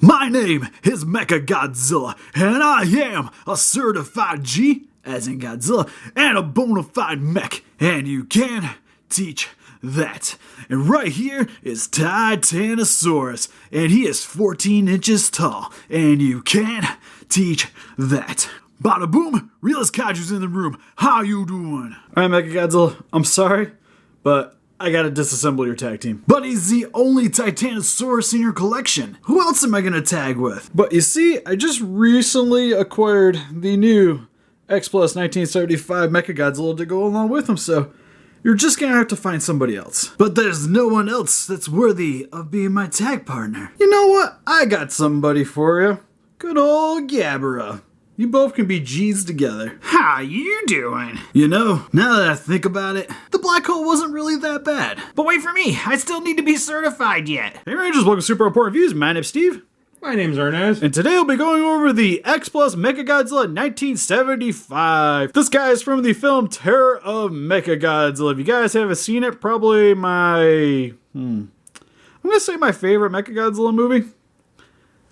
My name is MechaGodzilla, and I am a certified G, as in Godzilla, and a bona fide mech, and you can teach that. And right here is Titanosaurus, and he is 14 inches tall, and you can teach that. Bodda Boom, Realist Kaiju's in the room. How you doing? Alright, MechaGodzilla, I'm sorry, but I gotta disassemble your tag team. But he's the only Titanosaurus in your collection. Who else am I gonna tag with? But you see, I just recently acquired the new X-Plus 1975 MechaGodzilla to go along with him, so you're just gonna have to find somebody else. But there's no one else that's worthy of being my tag partner. You know what? I got somebody for you. Good old Gabbera. You both can be G's together. How you doing? You know, now that I think about it, the black hole wasn't really that bad. But wait for me, I still need to be certified yet. Hey Rangers, welcome to Super Important Reviews. My name's Steve. My name's Arnes. And today we'll be going over the X-Plus MechaGodzilla 1975. This guy is from the film Terror of MechaGodzilla. If you guys haven't seen it, probably I'm gonna say my favorite MechaGodzilla movie.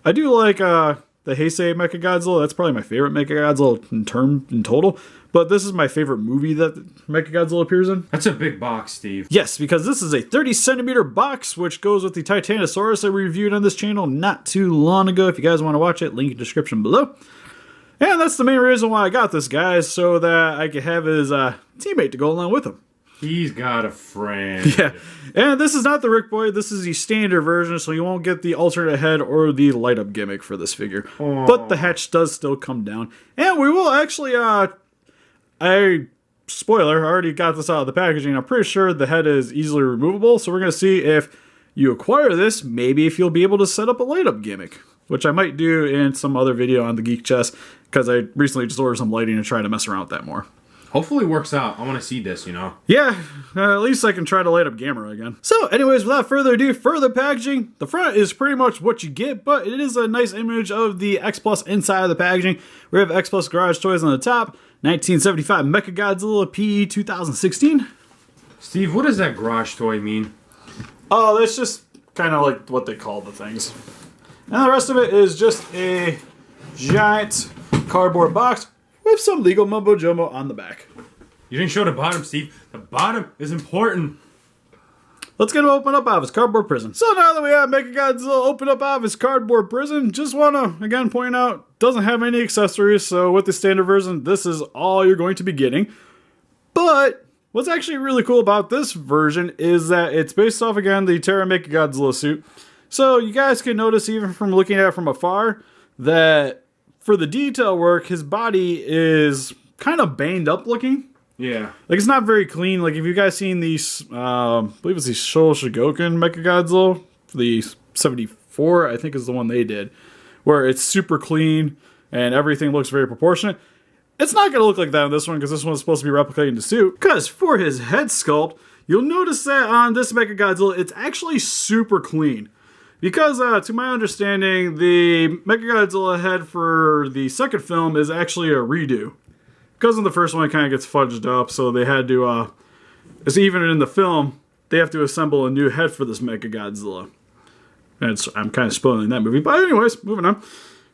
I do like the Heisei MechaGodzilla. That's probably my favorite MechaGodzilla in total. But this is my favorite movie that MechaGodzilla appears in. That's a big box, Steve. Yes, because this is a 30-centimeter box, which goes with the Titanosaurus I reviewed on this channel not too long ago. If you guys want to watch it, link in the description below. And that's the main reason why I got this, guys, so that I could have his teammate to go along with him. He's got a friend. Yeah, and this is not the Rick Boy. This is the standard version, so you won't get the alternate head or the light-up gimmick for this figure. Aww. But the hatch does still come down. And we will actually, spoiler, I already got this out of the packaging. I'm pretty sure the head is easily removable, so we're going to see if you acquire this, maybe if you'll be able to set up a light-up gimmick, which I might do in some other video on the Geek Chest, because I recently just ordered some lighting and try to mess around with that more. Hopefully it works out. I want to see this, you know? Yeah, at least I can try to light up Gamera again. So anyways, without further ado, for the packaging, the front is pretty much what you get, but it is a nice image of the X-Plus inside of the packaging. We have X-Plus Garage Toys on the top, 1975 MechaGodzilla PE 2016. Steve, what does that garage toy mean? Oh, that's just kind of like what they call the things. And the rest of it is just a giant cardboard box with some legal mumbo jumbo on the back. You didn't show the bottom, Steve. The bottom is important. Let's get him open up out of his cardboard prison. So now that we have MechaGodzilla open up out of his cardboard prison, just want to again point out, doesn't have any accessories, so with the standard version, this is all you're going to be getting. But what's actually really cool about this version is that it's based off, again, the Terror of MechaGodzilla suit. So you guys can notice, even from looking at it from afar, that for the detail work, his body is kind of banged up looking. Yeah. Like, it's not very clean. Like, if you guys seen these, I believe it's the Showa MechaGodzilla, the 74, I think is the one they did, where it's super clean and everything looks very proportionate. It's not going to look like that on this one, because this one's supposed to be replicating the suit. Because for his head sculpt, you'll notice that on this MechaGodzilla, it's actually super clean. Because, to my understanding, the MechaGodzilla head for the second film is actually a redo. Because in the first one, it kind of gets fudged up, so they had to, even in the film, they have to assemble a new head for this MechaGodzilla. And I'm kind of spoiling that movie, but anyways, moving on.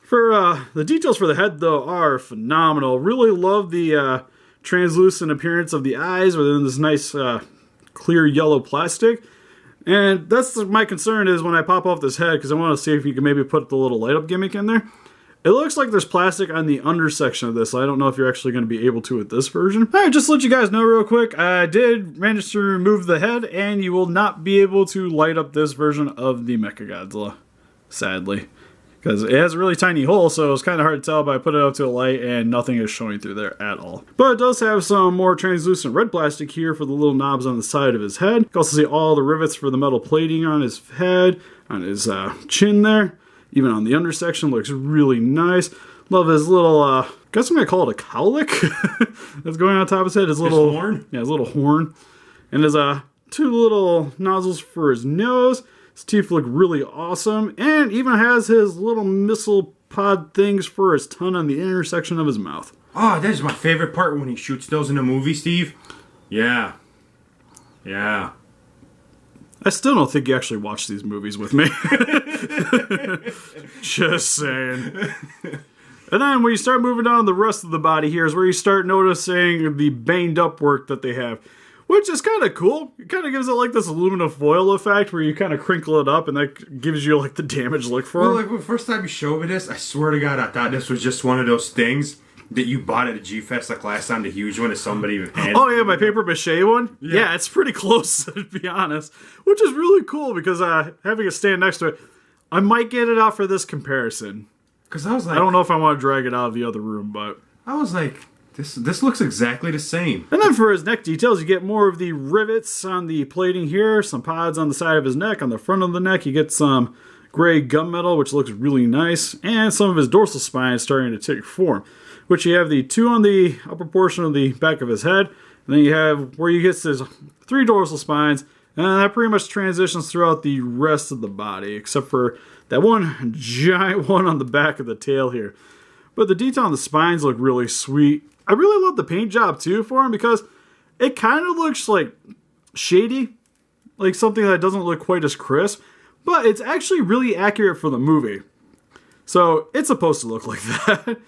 For, the details for the head, though, are phenomenal. Really love the, translucent appearance of the eyes within this nice, clear yellow plastic. And that's my concern is when I pop off this head, because I want to see if you can maybe put the little light up gimmick in there. It looks like there's plastic on the undersection of this. So I don't know if you're actually going to be able to with this version. Alright, just to let you guys know real quick, I did manage to remove the head, and you will not be able to light up this version of the MechaGodzilla, sadly. Because it has a really tiny hole, so it's kind of hard to tell, but I put it up to a light and nothing is showing through there at all. But it does have some more translucent red plastic here for the little knobs on the side of his head. You can also see all the rivets for the metal plating on his head, on his chin there. Even on the undersection, looks really nice. Love his little, I guess I'm going to call it a cowlick that's going on top of his head. His little horn? Yeah, his little horn. And his two little nozzles for his nose. His teeth look really awesome, and even has his little missile pod things for his tongue on the intersection of his mouth. Oh, that is my favorite part when he shoots those in a movie, Steve. Yeah. Yeah. I still don't think you actually watched these movies with me. Just saying. And then when you start moving down the rest of the body here is where you start noticing the banged up work that they have. Which is kind of cool. It kind of gives it like this aluminum foil effect where you kind of crinkle it up and that gives you like the damage look for Well, it. like the first time you showed me this, I swear to God, I thought this was just one of those things that you bought at a G-Fest like last time, the huge one that somebody had. Oh yeah, my paper mache one? Yeah, it's pretty close to be honest. Which is really cool because having it stand next to it, I might get it out for this comparison. Because I was like, I don't know if I want to drag it out of the other room, but... I was like, this looks exactly the same. And then for his neck details, you get more of the rivets on the plating here, some pods on the side of his neck. On the front of the neck, you get some gray gunmetal, which looks really nice, and some of his dorsal spine is starting to take form, which you have the 2 on the upper portion of the back of his head, and then you have where he gets his 3 dorsal spines, and that pretty much transitions throughout the rest of the body, except for that one giant one on the back of the tail here. But the detail on the spines look really sweet. I really love the paint job too for him because it kind of looks like shady, like something that doesn't look quite as crisp, but it's actually really accurate for the movie. So it's supposed to look like that,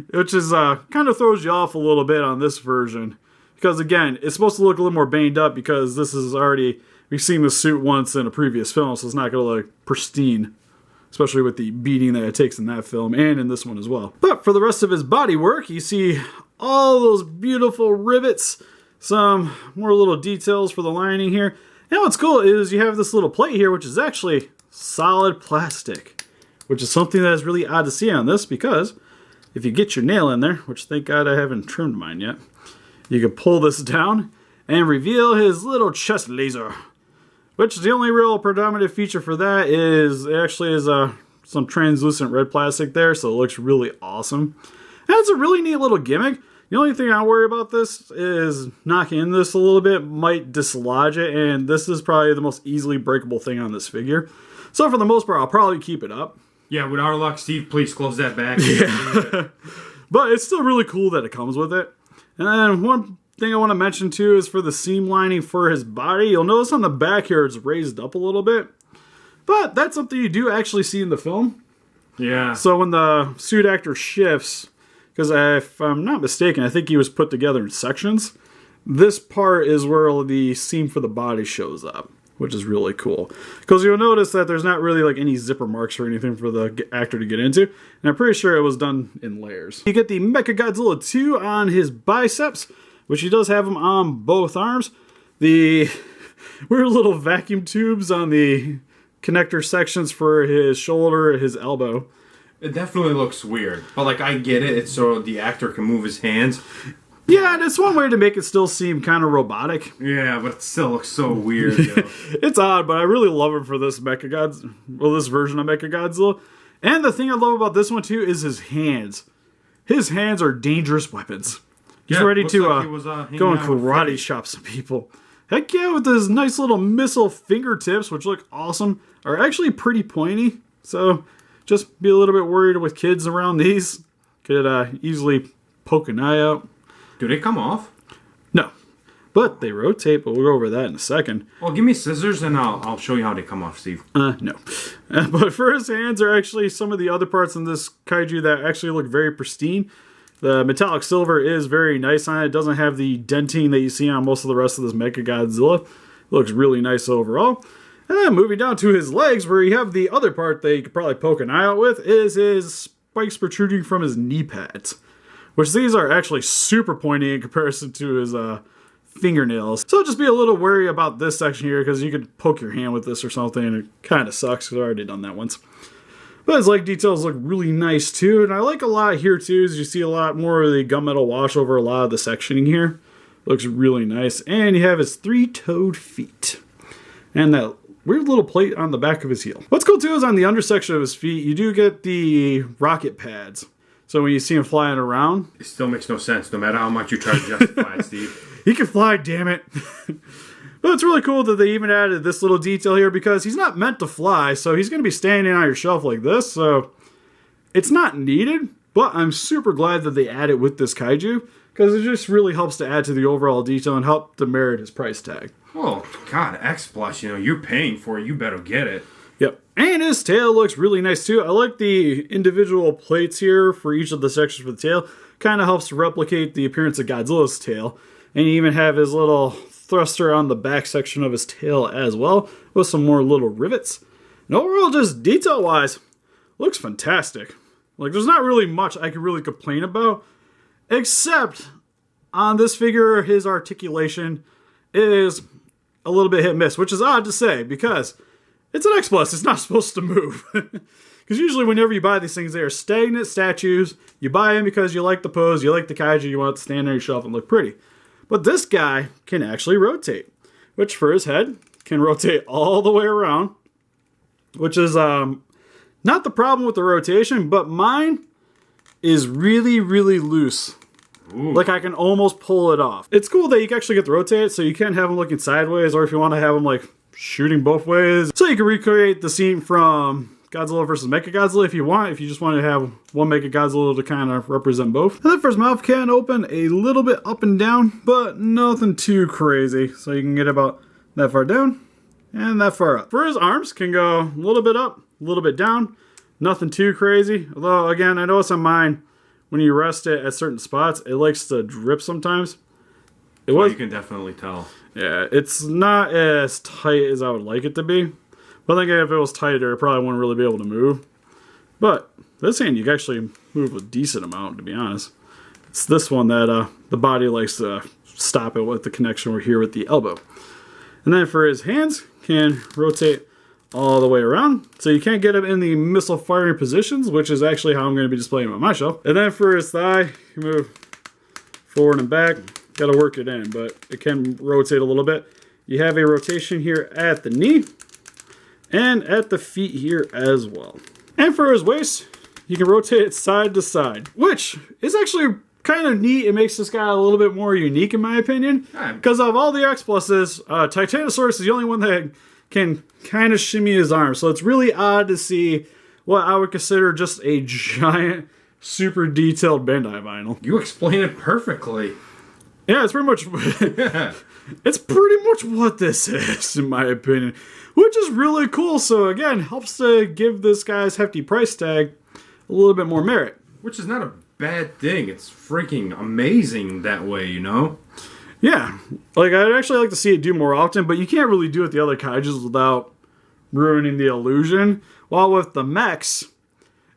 which is kind of throws you off a little bit on this version. Because again, it's supposed to look a little more banged up because this is already, we've seen the suit once in a previous film, so it's not going to look pristine. Especially with the beating that it takes in that film and in this one as well. But for the rest of his body work, you see all those beautiful rivets, some more little details for the lining here. And what's cool is you have this little plate here, which is actually solid plastic, which is something that is really odd to see on this because if you get your nail in there, which thank God I haven't trimmed mine yet, you can pull this down and reveal his little chest laser. Which the only real predominant feature for that is it actually is some translucent red plastic there, so it looks really awesome. And it's a really neat little gimmick. The only thing I worry about this is knocking in this a little bit might dislodge it, and this is probably the most easily breakable thing on this figure. So for the most part, I'll probably keep it up. Yeah, with our luck, Steve, please close that back. Yeah. But it's still really cool that it comes with it. And then one thing I want to mention too is for the seam lining for his body. You'll notice on the back here it's raised up a little bit. But that's something you do actually see in the film. Yeah. So when the suit actor shifts, because if I'm not mistaken, I think he was put together in sections. This part is where the seam for the body shows up, which is really cool. Because you'll notice that there's not really like any zipper marks or anything for the actor to get into. And I'm pretty sure it was done in layers. You get the MechaGodzilla 2 on his biceps, which he does have them on both arms. The weird little vacuum tubes on the connector sections for his shoulder, his elbow. It definitely looks weird, but like I get it. It's so the actor can move his hands. Yeah, and it's one way to make it still seem kind of robotic. Yeah, but it still looks so weird. Yo. It's odd, but I really love it for this this version of MechaGodzilla. And the thing I love about this one too is his hands. His hands are dangerous weapons. He's ready to like he was, go and karate chop some people. Heck yeah, with his nice little missile fingertips, which look awesome, are actually pretty pointy. So just be a little bit worried with kids around these. Could easily poke an eye out. Do they come off? No. But they rotate, but we'll go over that in a second. Well, give me scissors and I'll show you how they come off, Steve. No. But for his hands are actually some of the other parts in this kaiju that actually look very pristine. The metallic silver is very nice on it. It doesn't have the denting that you see on most of the rest of this MechaGodzilla. It looks really nice overall. And then moving down to his legs, where you have the other part that you could probably poke an eye out with, is his spikes protruding from his knee pads. Which these are actually super pointy in comparison to his fingernails. So just be a little wary about this section here, because you could poke your hand with this or something, and it kind of sucks, because I've already done that once. But his leg details look really nice too, and I like a lot here too, as you see a lot more of the gunmetal wash over a lot of the sectioning here. Looks really nice. And you have his 3-toed feet. And that weird little plate on the back of his heel. What's cool too is on the undersection of his feet, you do get the rocket pads. So when you see him flying around... It still makes no sense, no matter how much you try to justify it, Steve. He can fly, damn it. But it's really cool that they even added this little detail here, because he's not meant to fly, so he's going to be standing on your shelf like this, so it's not needed, but I'm super glad that they added with this kaiju, because it just really helps to add to the overall detail and help to merit his price tag. Oh, God, X-Plus, you're paying for it. You better get it. Yep. And his tail looks really nice too. I like the individual plates here for each of the sections for the tail. Kind of helps to replicate the appearance of Godzilla's tail. And you even have his little thruster on the back section of his tail as well, with some more little rivets. And overall, just detail-wise, looks fantastic. Like, there's not really much I could really complain about, except on this figure, his articulation is a little bit hit and miss, which is odd to say because it's an X-Plus. It's not supposed to move. Because usually whenever you buy these things, they are stagnant statues. You buy them because you like the pose, you like the kaiju, you want it to stand on your shelf and look pretty. But this guy can actually rotate, which for his head can rotate all the way around, which is not the problem with the rotation, but mine is really, really loose. Ooh. Like I can almost pull it off. It's cool that you can actually get to rotate it, so you can have them looking sideways, or if you want to have them like shooting both ways. So you can recreate the scene from Godzilla vs. MechaGodzilla if you want, if you just want to have one MechaGodzilla to kind of represent both. And the first mouth can open a little bit up and down, but nothing too crazy. So you can get about that far down and that far up. For his arms, can go a little bit up, a little bit down. Nothing too crazy. Although, again, I notice on mine, when you rest it at certain spots, it likes to drip sometimes. You can definitely tell. Yeah, it's not as tight as I would like it to be. But I think if it was tighter, it probably wouldn't really be able to move. But this hand, you can actually move a decent amount, to be honest. It's this one that the body likes to stop it with the connection we're here with the elbow. And then for his hands, can rotate all the way around. So you can't get him in the missile firing positions, which is actually how I'm going to be displaying him on my shelf. And then for his thigh, you move forward and back. Got to work it in, but it can rotate a little bit. You have a rotation here at the knee and at the feet here as well. And for his waist, you can rotate it side to side, which is actually kind of neat. It makes this guy a little bit more unique in my opinion. Because of all the X-Pluses, Titanosaurus is the only one that can kind of shimmy his arm. So it's really odd to see what I would consider just a giant, super detailed Bandai vinyl. You explain it perfectly. Yeah, it's pretty much it's pretty much what this is, in my opinion. Which is really cool. So again, helps to give this guy's hefty price tag a little bit more merit. Which is not a bad thing. It's freaking amazing that way, Yeah. Like, I'd actually like to see it do more often, but you can't really do it the other kaijus without ruining the illusion. While with the mechs,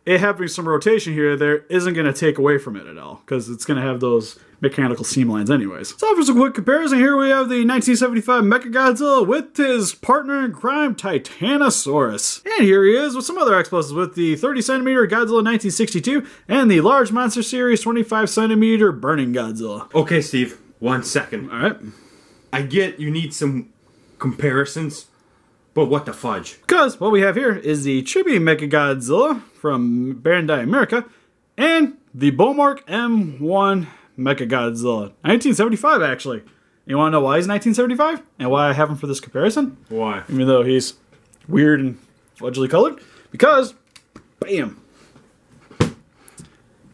it having some rotation here, there isn't going to take away from it at all, because it's going to have those mechanical seam lines anyways. So for some quick comparison, here we have the 1975 MechaGodzilla with his partner in crime, Titanosaurus. And here he is with some other X-Pluses with the 30cm Godzilla 1962 and the large monster series 25cm Burning Godzilla. Okay, Steve, 1 second. All right. I get you need some comparisons, but what the fudge? Because what we have here is the Chibi MechaGodzilla from Bandai America and the Beaumark M1 MechaGodzilla. 1975, actually. You want to know why he's 1975? And why I have him for this comparison? Why? Even though he's weird and fudgely colored. Because, bam,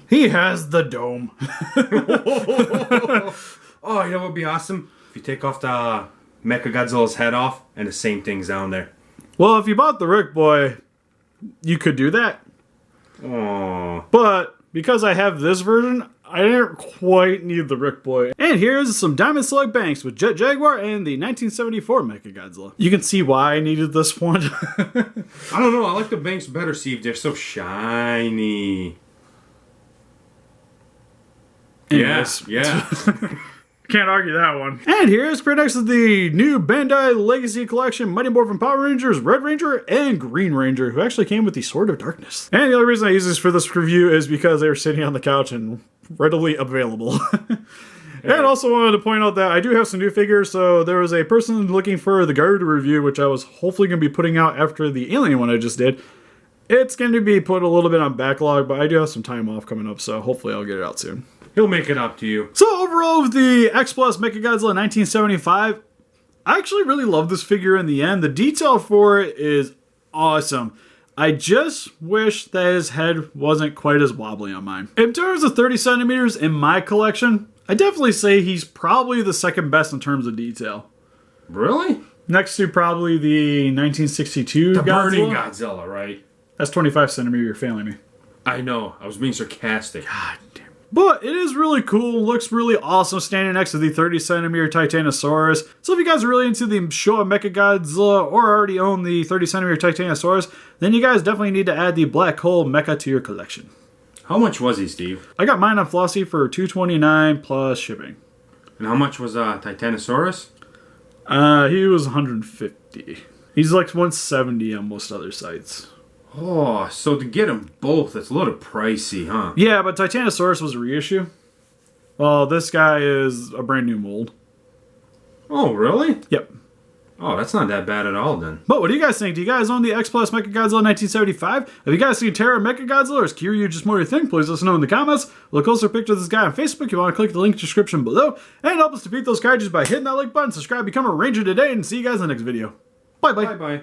he has the dome. Oh, you know what would be awesome? If you take off the MechaGodzilla's head off and the same thing's down there. Well, if you bought the Rick Boy, you could do that. Oh. But because I have this version, I didn't quite need the Rick Boy. And here's some Diamond Slug Banks with Jet Jaguar and the 1974 MechaGodzilla. You can see why I needed this one. I don't know. I like the banks better, Steve. They're so shiny. Anyways. Yeah. Can't argue that one. And here's pretty next to the new Bandai Legacy Collection Mighty Morphin Power Rangers, Red Ranger, and Green Ranger, who actually came with the Sword of Darkness. And the only reason I use this for this review is because they were sitting on the couch and readily available. And also wanted to point out that I do have some new figures, so there was a person looking for the Garuda review, which I was hopefully going to be putting out after the Alien one I just did. It's going to be put a little bit on backlog, but I do have some time off coming up, so hopefully I'll get it out soon. He'll make it up to you. So overall, with the X-Plus MechaGodzilla 1975, I actually really love this figure in the end. The detail for it is awesome. I just wish that his head wasn't quite as wobbly on mine. In terms of 30 centimeters in my collection, I definitely say he's probably the second best in terms of detail. Really? Next to probably the 1962 The Godzilla. burning Godzilla, right? That's 25 centimeter, you're failing me. I know. I was being sarcastic. God damn. But it is really cool, looks really awesome standing next to the 30 centimeter Titanosaurus. So if you guys are really into the Showa MechaGodzilla or already own the 30 centimeter Titanosaurus, then you guys definitely need to add the Black Hole Mecha to your collection. How much was he, Steve? I got mine on Flossy for $229 plus shipping. And how much was Titanosaurus? He was $150. He's like $170 on most other sites. Oh, so to get them both, that's a little pricey, huh? Yeah, but Titanosaurus was a reissue. Well, this guy is a brand new mold. Oh, really? Yep. Oh, that's not that bad at all, then. But what do you guys think? Do you guys own the X-Plus MechaGodzilla 1975? Have you guys seen Terror of MechaGodzilla, or is Kiryu just more your thing? Please let us know in the comments. Look closer picture of this guy on Facebook. You want to click the link in the description below. And help us defeat those kaijus by hitting that like button. Subscribe, become a ranger today, and see you guys in the next video. Bye-bye. Bye-bye.